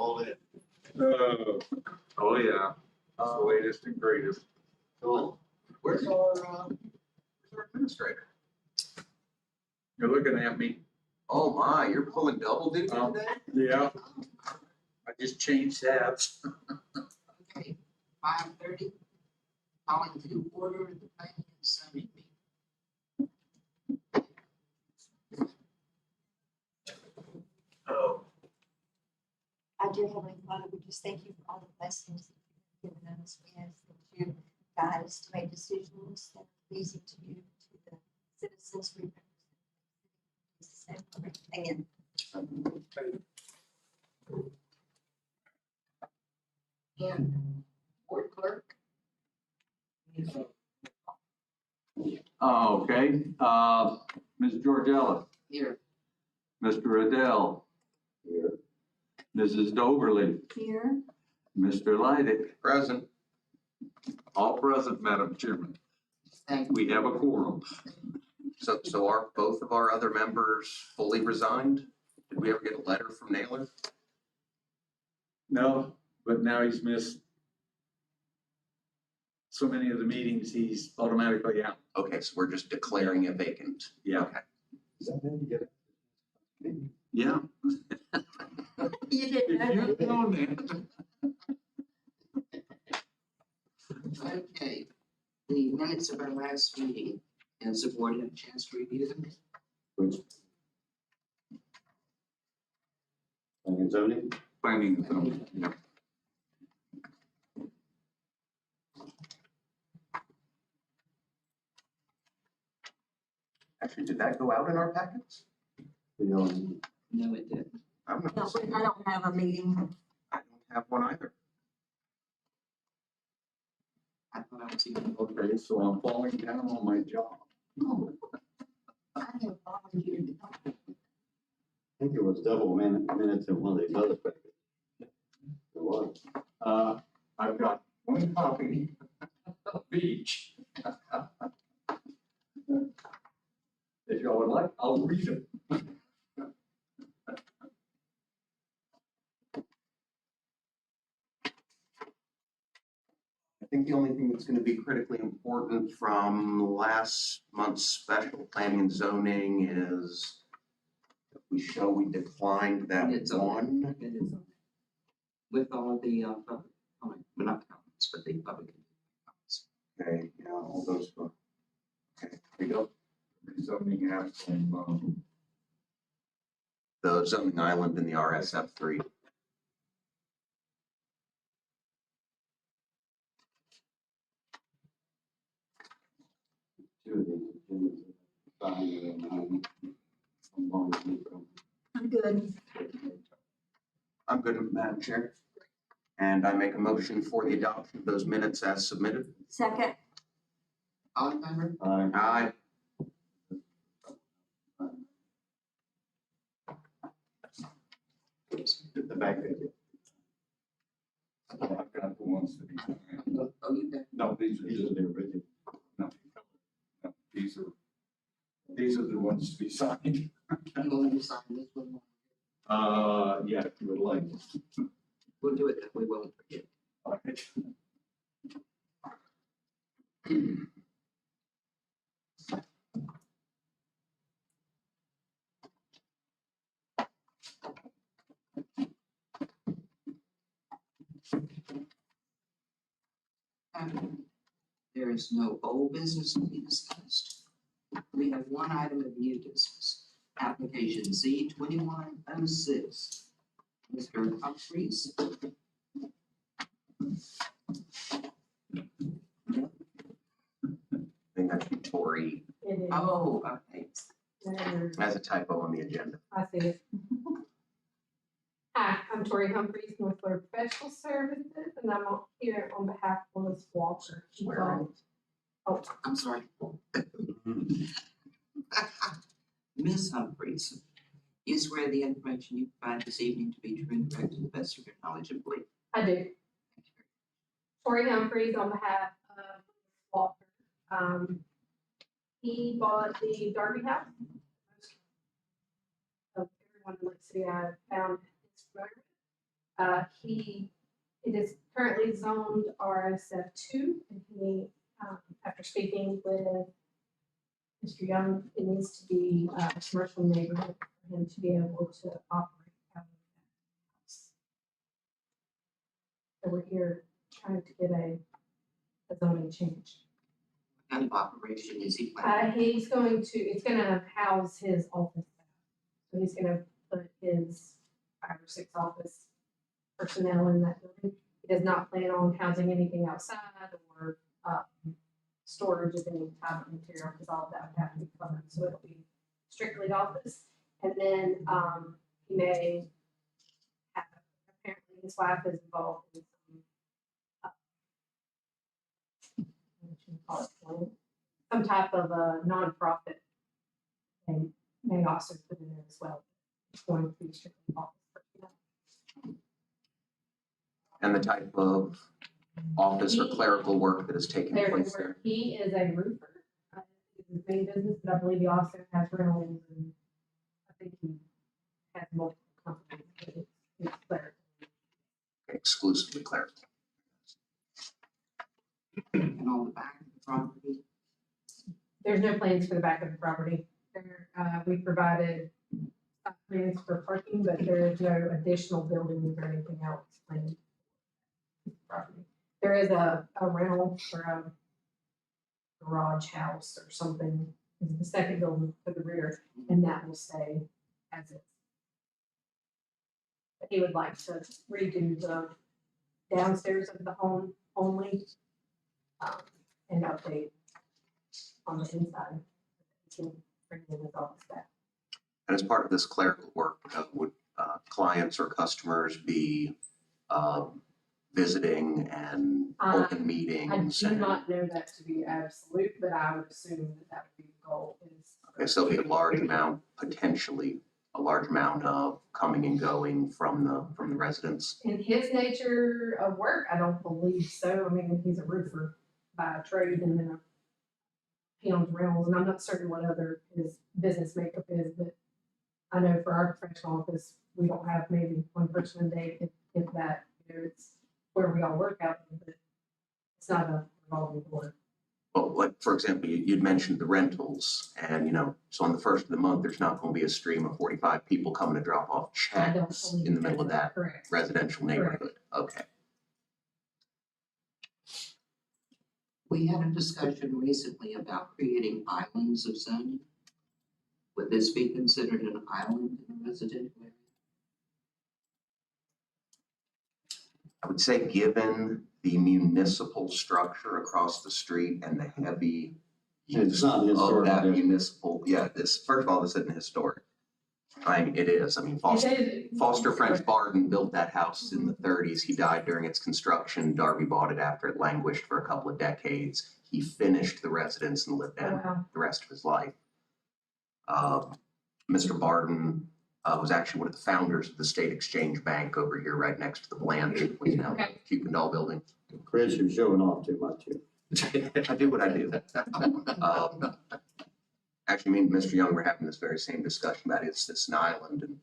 all in. Oh, yeah. It's the latest and greatest. Cool. Where's our administrator? You're looking at me. Oh my, you're pulling double duty today? Yeah. I just changed tabs. Okay, 5:30, calling to order the planning and zoning meeting. Oh. Our dear Heavenly Father, we just thank you for all the blessings that you've given us. We ask that you guide us to make decisions that are pleasing to you, to the citizens we represent. Amen. And board clerk. Okay, Ms. Georgella, Here. Mr. Adele. Here. Mrs. Doverly, Here. Mr. Leidick, Present. all present, Madam Chairman. Thank you. We have a quorum. So are both of our other members fully resigned? Did we ever get a letter from Naylor? No, but now he's missed so many of the meetings, he's automatically out. Okay, so we're just declaring it vacant. Yeah. Okay. Yeah. You didn't know If that. you'd known that. Okay, the minutes of our last meeting, has the board had a chance to review them? Planning and zoning? Planning and zoning, yeah. Actually, did that go out in our packets? We don't, No, it didn't. I'm not, No, I don't have a meeting. I don't have one either. I thought I was even. Okay, so I'm falling down on my job. I have volunteered. I think it was double minutes in one of these other papers. It was. I've got one copy of each. If y'all would like, I'll read them. I think the only thing that's going to be critically important from last month's special planning and zoning is that we show we declined that It's on. one. It is on. With all the public comment, well, not comments, but the public comments. Okay, yeah, all those. Okay, We go. Zoning has some, the zoning island in the RSF 3. Two of these. I'm good. I'm good, Madam Chair. And I make a motion for the adoption of those minutes as submitted. Second. All in favor? Aye. The back of it. I've got the ones to be signed. Oh, you got. No, these These are are, the original. no, these are the ones to be signed. You want me to sign this one? Yeah, if you would like. We'll do it that we won't forget. All right. There is no old business to be discussed. We have one item of new business, application Z 2106. Mr. Humphries. I think that should be Tori It is. Oh, okay. as a typo on the agenda. I see it. Hi, I'm Tori Humphries, Northland Professional Services, and I'm here on behalf of Ms. Walker. She's Where are on- Oh, I'm sorry. Ms. Humphries, you swear the information you provide this evening to be true and correct to the best of your knowledge and belief. I do. Tori Humphries on behalf of Ms. Walker. He bought the Darby House. Of everyone in Lake City, I found his photograph. It is currently zoned RSF2, and he, after speaking with Mr. Young, it needs to be a commercial neighborhood for him to be able to operate out of that house. So we're here trying to get a zoning change. What kind of operation is he planning? It's gonna house his office staff. So he's gonna put his 5 or 6 office personnel in that building. He does not plan on housing anything outside or, storage of any type of material, because all of that would have to be covered, so it'll be strictly office. And then, he may have, apparently his wife is involved in some, what you call it, some type of a nonprofit. And may also put in there as well. It's going to be strictly office personnel. And the type of office or clerical work that is taking place there. He is a roofer. It's his main business, but I believe he also has rentals, and I think he has multiple companies, but it's clerical. Exclusively clerical. And on the back of the property? There's no plans for the back of the property. We provided plans for parking, but there is no additional buildings or anything else planned. for the property. There is a rental for a garage house or something, in the second building to the rear, and that will stay as is. But he would like to redo the downstairs of the home only, and update on the inside. He can bring in his office back. And as part of this clerical work, would clients or customers be visiting and holding I meetings? do and- not know that to be absolute, but I would assume that that would be the goal is. Okay, so there'll be a large amount, potentially a large amount of coming and going from the residents. In his nature of work, I don't believe so. I mean, he's a roofer by trade, and then he owns rentals, and I'm not certain what other his business makeup is, but I know for our professional office, we don't have maybe one person a day, if that, it's where we all work out, but it's not a revolving door. Well, like, for example, you'd mentioned the rentals and, so on the first of the month, there's not going to be a stream of 45 people coming to drop off I don't checks believe in the middle of that Correct. residential neighborhood. Okay. We had a discussion recently about creating islands of zoning. Would this be considered an island in a residential area? I would say, given the municipal structure across the street and the heavy It's use not of historic that district. municipal, first of all, this isn't historic. It is. Foster French Barden built that house in the 30s. He died during its construction. Darby bought it after it languished for a couple of decades. He finished the residence and lived in it Wow. the rest of his life. Mr. Barden was actually one of the founders of the State Exchange Bank over here, right next to the Blanchard, which is now the Okay. Kuykendall building. Chris, you're showing off too much here. I do what I do. Actually, me and Mr. Young were having this very same discussion about it's an island, and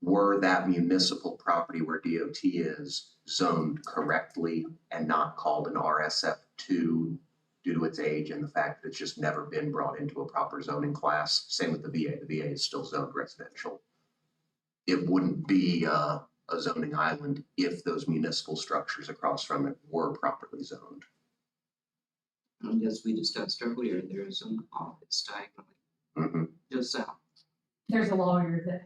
were that municipal property where DOT is zoned correctly and not called an RSF2 due to its age and the fact that it's just never been brought into a proper zoning class. Same with the VA. The VA is still zoned residential. It wouldn't be a zoning island if those municipal structures across from it were properly zoned. And as we discussed earlier, there is an office diagonally Mhm. just south. There's a lawyer that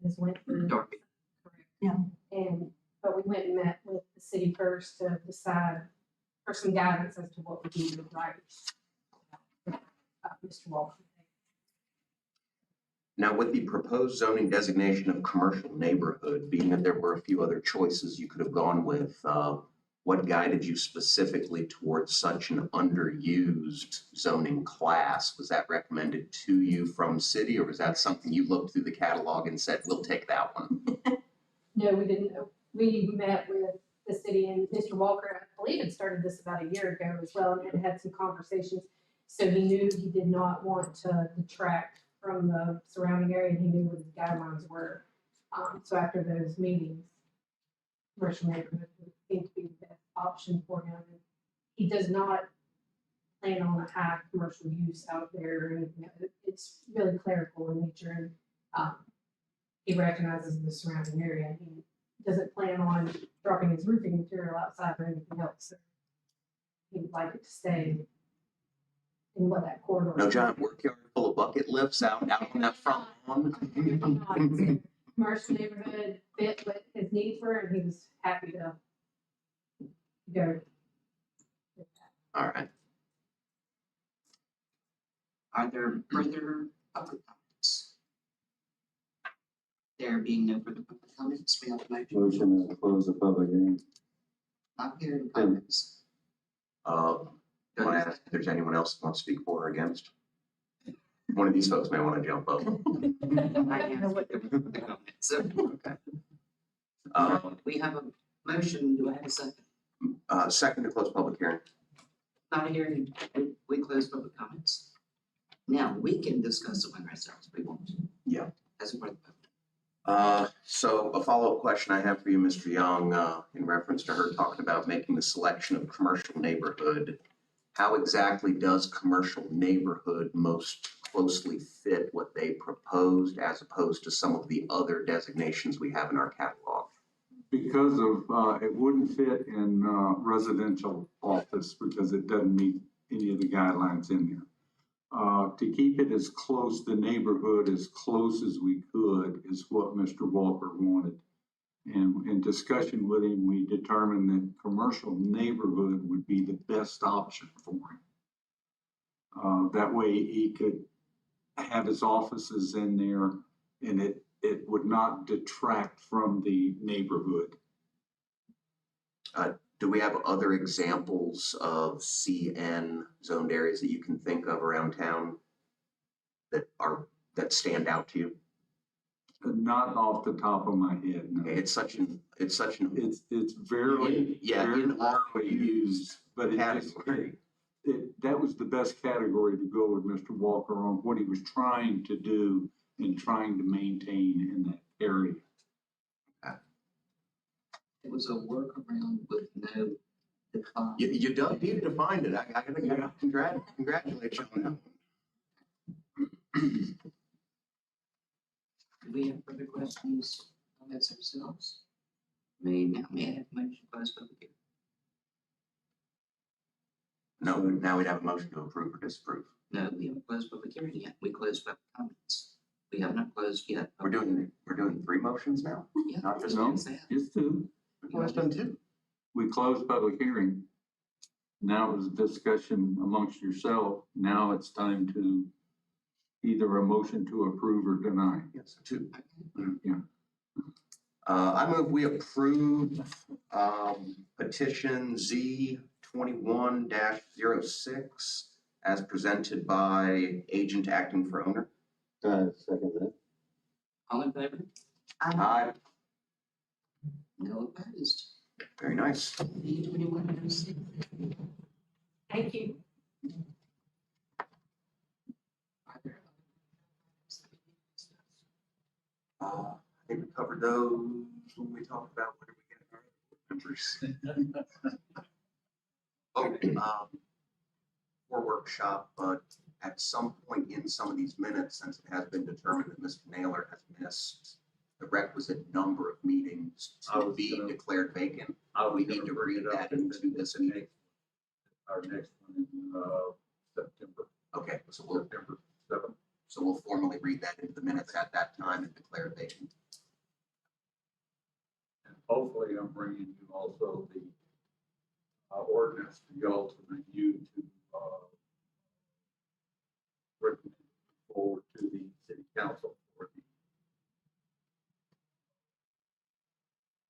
has went through. Darby. Correct. But we went and met with the city first to decide for some guidance as to what we do with rights. Mr. Walker. Now, with the proposed zoning designation of commercial neighborhood, being that there were a few other choices you could have gone with, what guided you specifically towards such an underused zoning class? Was that recommended to you from city, or was that something you looked through the catalog and said, we'll take that one? No, we didn't. We met with the city, and Mr. Walker, I believe, had started this about a year ago as well, and had some conversations. So he knew he did not want to detract from the surrounding area, and he knew what his guidelines were. So after those meetings, commercial neighborhood would seem to be the best option for him. He does not plan on a high commercial use out there or anything. It's really clerical in nature and, he recognizes the surrounding area. He doesn't plan on dropping his roofing material outside or anything else. So he would like it to stay in what that corridor. No giant workyard full of bucket lifts out on that front lawn. Commercial neighborhood fit what his needs were, and he was happy to go. with that. All right. Are there further public comments? There being no further public comments, we have a motion. Motion to close the public hearing. Not hearing comments. I want to ask if there's anyone else who wants to speak for or against. One of these folks may want to jump up. I have what there were the comments. So, we have a motion. Do I have a second? Second to close public hearing. Not hearing, we close public comments. Now, we can discuss it among ourselves if we want to. Yeah. As a part of the public. So a follow-up question I have for you, Mr. Young, in reference to her talking about making the selection of commercial neighborhood. How exactly does commercial neighborhood most closely fit what they proposed as opposed to some of the other designations we have in our catalog? Because of, it wouldn't fit in residential office because it doesn't meet any of the guidelines in there. To keep it as close, the neighborhood as close as we could is what Mr. Walker wanted. And in discussion with him, we determined that commercial neighborhood would be the best option for him. That way he could have his offices in there and it would not detract from the neighborhood. Do we have other examples of CN zoned areas that you can think of around town that stand out to you? Not off the top of my head, no. It's It's very, yeah, very in all rarely used, but it just, category. that was the best category to go with Mr. Walker on what he was trying to do and trying to maintain in that area. It was a workaround with no decline. You dug deep to find it. I gotta congratulate you on that. Do we have further questions, comments ourselves? May I have a motion to close public hearing? No, now we'd have a motion to approve or disapprove. No, we haven't closed public hearing yet. We closed public comments. We have not closed yet. We're doing 3 motions now? Yeah. not just No, Yes, I have. just two. Oh, it's done 2. We closed public hearing. Now it was a discussion amongst yourself. Now it's time to either a motion to approve or deny. Yes, 2. Yeah. I move we approve, petition Z 21-06 as presented by agent acting for owner. Second that. All in favor? Aye. No opposed. Very nice. D 2106. Thank you. Are there I think we covered those when we talked about where we get our members. For workshop, but at some point in some of these minutes, since it has been determined that Mr. Naylor has missed the requisite number of meetings to be declared vacant, we need to read that into this meeting. Our next one in September, Okay, so September 7th. we'll formally read that into the minutes at that time and declare it vacant. And hopefully I'm bringing you also the ordinance for y'all to review to recommend forward to the city council for the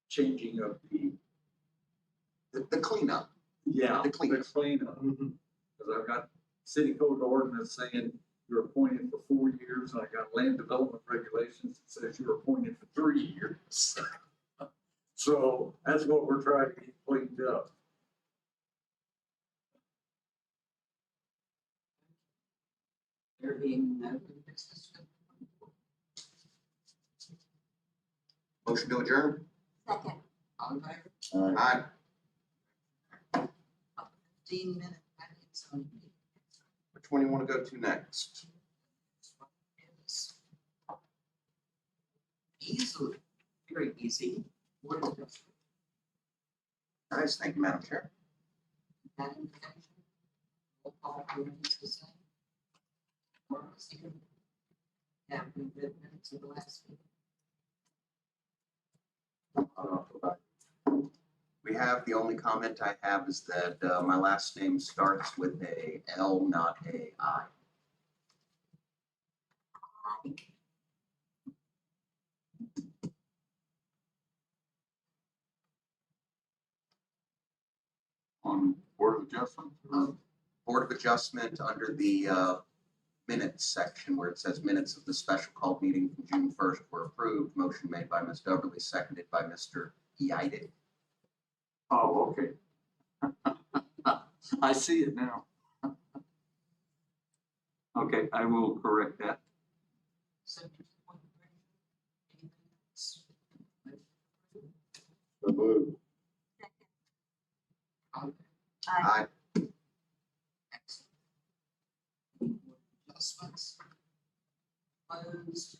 changing of The cleanup. the cleanup. cleanup. Because I've got city code ordinance saying you're appointed for 4 years, and I got land development regulations that says you're appointed for 3 years. So that's what we're trying to get cleaned up. There being no business. Motion to adjourn? Second. All in favor? Aye. Aye. 15-minute planning and zoning meeting. Which one do you want to go to next? Easily, very easy. Board of Adjustment. Nice, thank you, Madam Chair. That information. Roll call remains the same. Mark is here. Have we read minutes of the last meeting? We have, the only comment I have is that my last name starts with a L, not a I. On Board of Adjustment? Board of Adjustment under the minutes section where it says minutes of the special called meeting from June 1st were approved. Motion made by Ms. Doverly, seconded by Mr. Eided. Oh, okay. I see it now. Okay, I will correct that. Subject to one correction. Anything else? So moved. All in favor? Aye. Excellent. Board of Adjustments. Closed.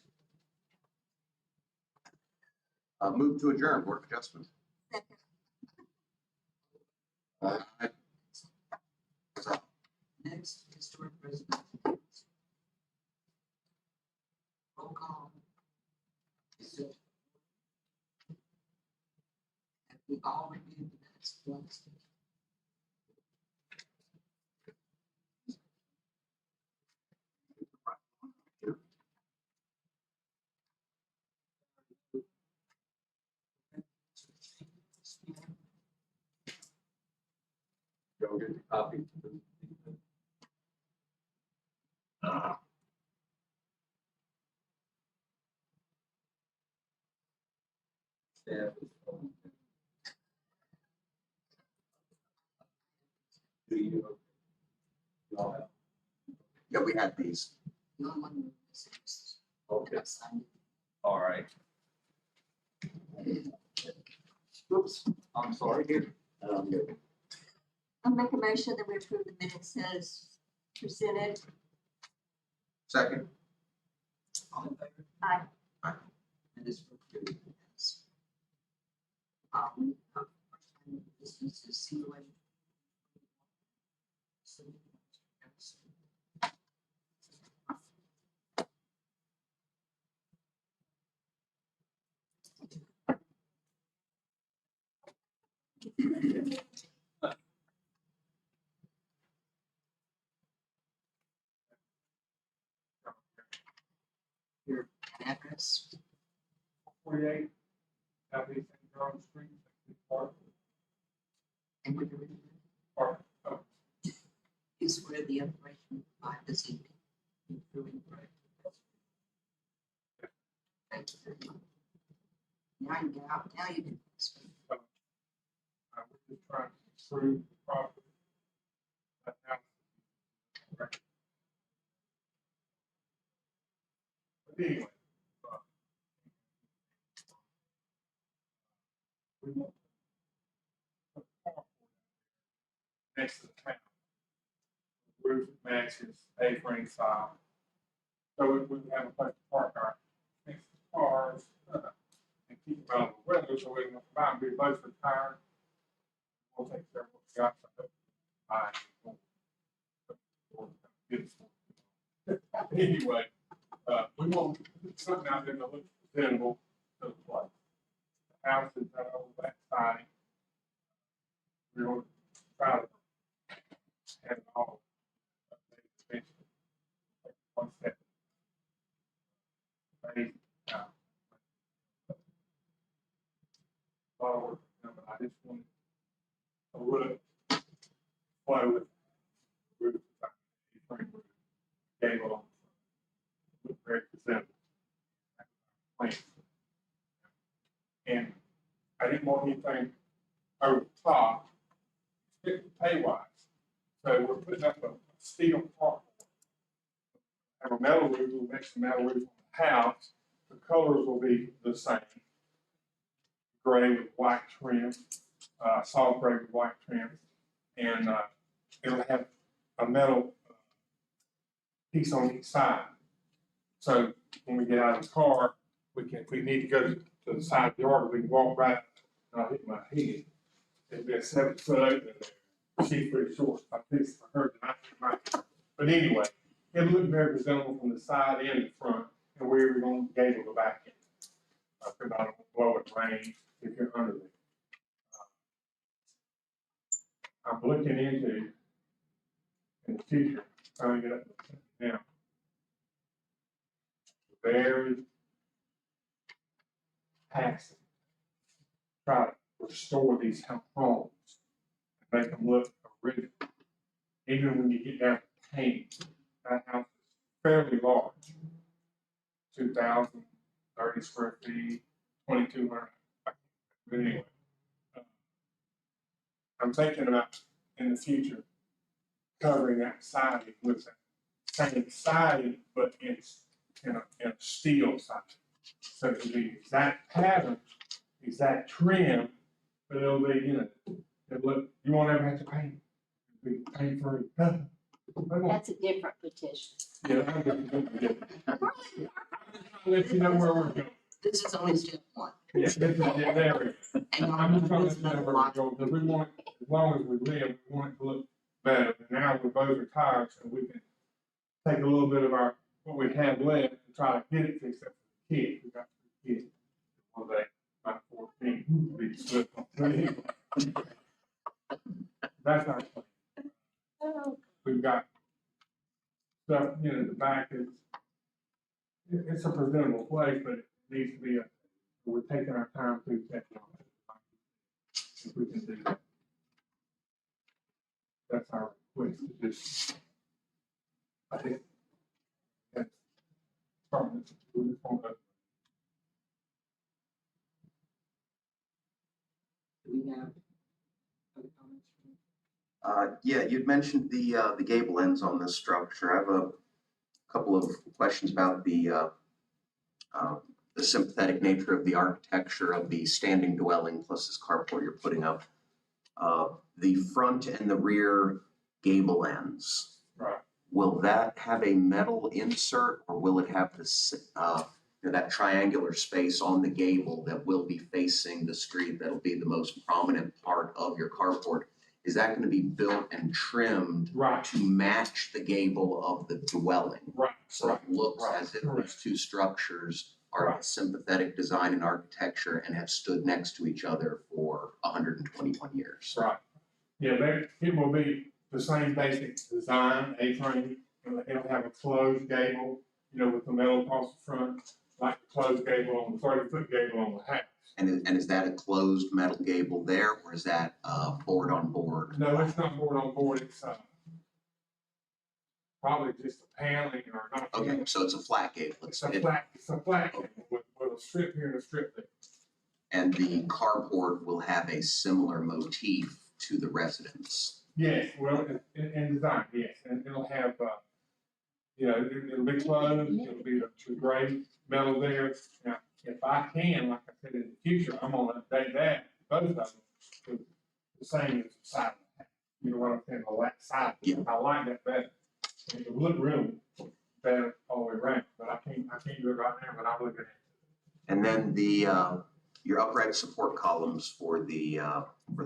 Move to adjourn, Board of Adjustment. Second. Aye. So, Next, historic preservation. Roll call. Is it? Have we all reviewed the minutes of last week? Y'all get the copy? Staff is. Do you? Y'all have? yeah, we had these. No one is. Okay, Signed. all right. Oops, I'm sorry, here. Good. I'll make a motion that we approve the minutes as presented. Second. All in favor? Aye. Aye. Minutes were approved. Yes. This is the COA. Your address. 48, Southeast St. John Street, Park, And what you're reading Park, is where the information provided this evening. Including, right? Thank you very much. Now you get out, now you can speak. I was just trying to improve the property. But now, right. But anyway. We want to put a carport next to the town. Roof matches A-frame style. So we have a place to park our next cars, and keep them out of the weather, so we don't have to be both retired. We'll take care of what we got. Anyway, we want to put something out there that looks presentable to the place. The house is over that side. We're going to try to have it all. One step. Phase, a lot of work, but I just wanted a wood flow with roof, gable, look very presentable. Plan. And I didn't want anything over the top, pay wise. So we're putting up a steel carport. Have a metal roof, next to metal roof on the house. The colors will be the same. gray with white trim, soft gray with white trim. And, it'll have a metal piece on each side. So when we get out of the car, if we need to go to the side of the yard, we can walk right, and I'll hit my head. It'll be a 7-foot opening there. She's pretty short, like this, for her, and I hit my head. But anyway, it'll look very presentable from the side and the front, and we're gonna gable the back end. Because I don't blow it rain if you're under it. I'm looking into, in the future, trying to get up now. Very taxing. Try to restore these homes and make them look original. Even when you get down to paint, that house is fairly large. 2,030 square feet, 2,200. But anyway, I'm thinking about in the future covering that siding with that same siding, but in a steel siding. So it'll be exact pattern, exact trim, but it'll be, it'll look, you won't ever have to paint. It'll be paint free. That's a different petition. Yeah, I'm just let you know where we're going. This is only step one. Yeah, this is, yeah, there we go. And I'm just trying to there's let you know another where lot. we're going, because we want, as long as we live, we want it to look better. And now we're both retired, so we can take a little bit of what we have left and try to get it fixed up for the kids. We got 3 kids. One day, about 14, we split on 3. That's our plan. We've got stuff, the back is, it's a presentable place, but it needs to be we're taking our time through technology. If we can do that. That's our request to just, I think, that's starting to move forward. Do we have other comments? Yeah, you'd mentioned the gable ends on this structure. I have a couple of questions about the sympathetic nature of the architecture of the standing dwelling plus this carport you're putting up. The front and the rear gable ends. Right. Will that have a metal insert, or will it have this, that triangular space on the gable that will be facing the street? That'll be the most prominent part of your carport. Is that going to be built and trimmed Right. to match the gable of the dwelling? Right. So it looks Right. as if Correct. those two structures are Right. of sympathetic design and architecture and have stood next to each other for 121 years. Right. Yeah, it will be the same basic design, A-frame. It'll have a closed gable, with the metal across the front, like the closed gable on the 30-foot gable on the house. And is that a closed metal gable there, or is that board on board? No, it's not board on board, it's probably just a paneling or not. Okay, so it's a flat gable. It's a flat gable with a strip here and a strip there. And the carport will have a similar motif to the residence. Yes, well, in design, yes, and it'll have, it'll be closed, it'll be a gray metal there. Now, if I can, like I said, in the future, I'm gonna update that, both of them, to the same as the side of the house. You know what I'm saying, the left side, Yeah. I like that better. It would look real better all the way around, but I can't do it right now, but I'm looking at it. And then your upright support columns for the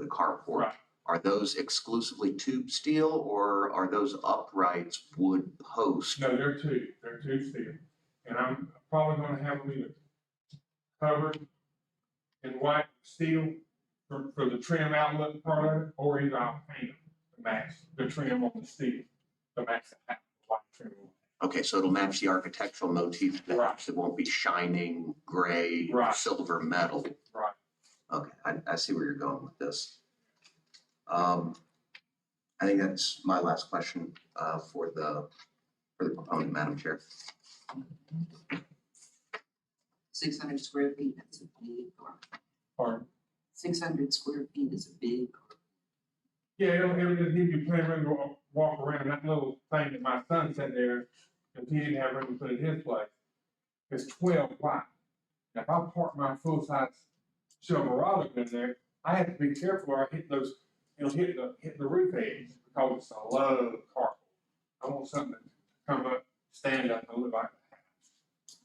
carport, Right. are those exclusively tube steel, or are those uprights wood post? No, they're two steel, and I'm probably gonna have them either covered in white steel for the trim outlet part of it, or either I'll paint them to match the trim on the steel, to match the white trim. Okay, so it'll match the architectural motif of the Right. house. It won't be shining gray, Right. silver metal. Right. Okay, I see where you're going with this. I think that's my last question for the proponent, Madam Chair. 600 square feet, that's a big car. Pardon? 600 square feet is a big car. Yeah, it'll just give you plenty of room to walk around. That little thing that my son said there, if he didn't have room to put in his place, is 12 wide. Now, if I park my full-size Silverado in there, I have to be careful or I hit those, hit the roof edge because it's a low carport. I want something to come up, stand up and look like a house.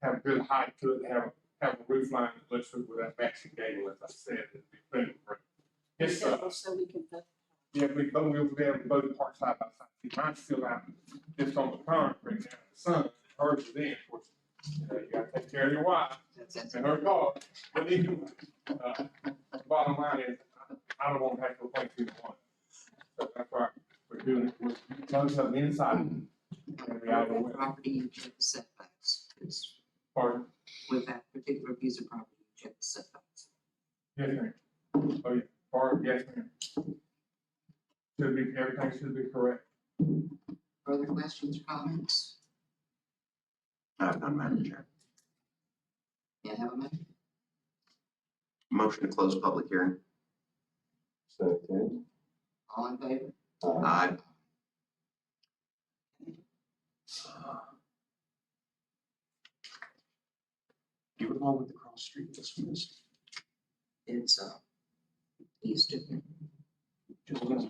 Have a good height to it, have a roof line that looks good with that matching gable, as I said, it'd be boom roof. It's, So we can put. yeah, we'll be able to both parts side by side. See, mine's still out just on the concrete now, the sun, hers is in, of course. You gotta take care of your wife That's and her car. But anyway, bottom line is, I don't want to have to replace either one. So that's why we're doing it, we're both of them inside. And we out of the way. Property, you check the setbacks. It's Pardon? with that particular piece of property, you check the setbacks. Yes, ma'am. Oh, yeah, pardon, yes, ma'am. Should be, everything should be correct. Further questions or comments? None, Madam Chair. May I have a motion? Motion to close public hearing. Second. All in favor? Aye. Do you recall what the cross street was from this? It's, east of here.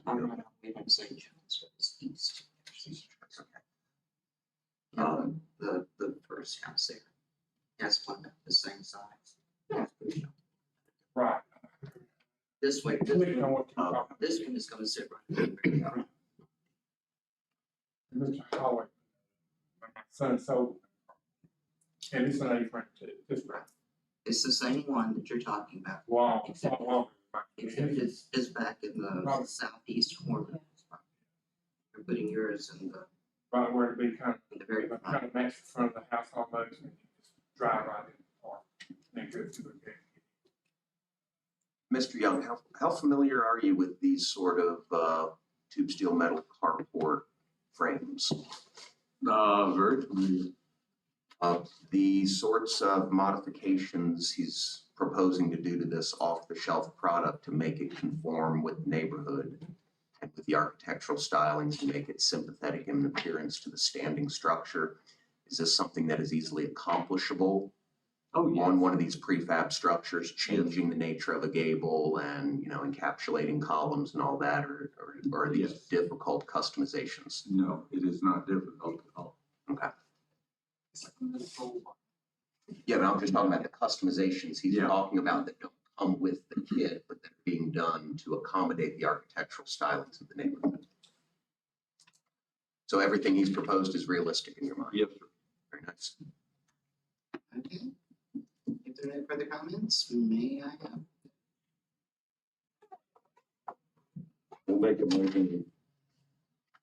I'm not, we don't say Jones, but it's east. The first house there. That's one, the same size. That's pretty sure. Right. This way, Depending on what you're talking this one is gonna sit right there. about. Mr. Howard, my son sold. And it's an A-frame too, this right. It's the same one that you're talking about. Wow. Except- Wow. Except it's back in the southeast corner. You're putting yours in Right where it'd be kind the very of, front. kind of match the front of the house almost, and you just drive right in the park. And go to the gate. Mr. Young, how familiar are you with these sort of tube steel metal carport frames? Very familiar. The sorts of modifications he's proposing to do to this off-the-shelf product to make it conform with the neighborhood and with the architectural stylings to make it sympathetic in appearance to the standing structure. Is this something that is easily accomplishable Oh, yeah. on one of these prefab structures, changing the nature of a gable and, encapsulating columns and all that, or are these Yes. difficult customizations? No, it is not difficult at all. Okay. It's like a little pole barn. Yeah, but I'm just talking about the customizations he's Yeah. talking about that don't come with the kit, but that are being done to accommodate the architectural stylings of the neighborhood. So everything he's proposed is realistic in your mind? Yes, sir. Very nice. Okay. If there are no further comments, may I have? We'll make a motion.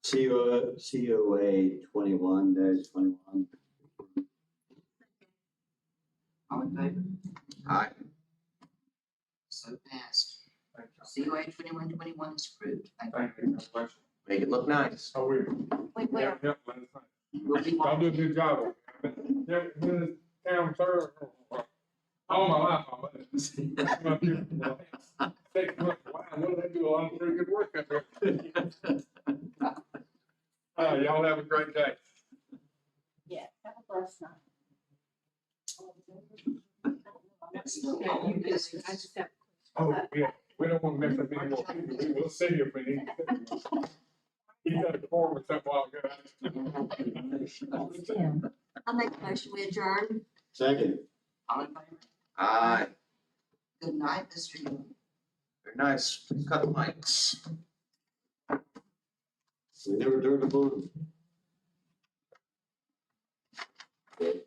COA 21-21. All in favor? Aye. So passed. Thank you. COA 2121 is approved. Thank you. Thank you. God bless you. Make it look nice. Oh, we, We will. yeah, let us know. We'll be Y'all do a watching. good job. Yeah, been in town, sir, all my life, I was. Come up here, 6 months, wow, what do they do? A lot of pretty good work up there. Y'all have a great day. Yeah, have a blessed night. That's no old business. I just have. Oh, yeah, we don't want to mess up any more people. We'll see if we need to. You got a form or something while ago. I'll make a motion, we adjourn. Second. All in favor? Aye. Good night, Mr. Young. Very nice. Cut the mics. We never turned the phone. Okay.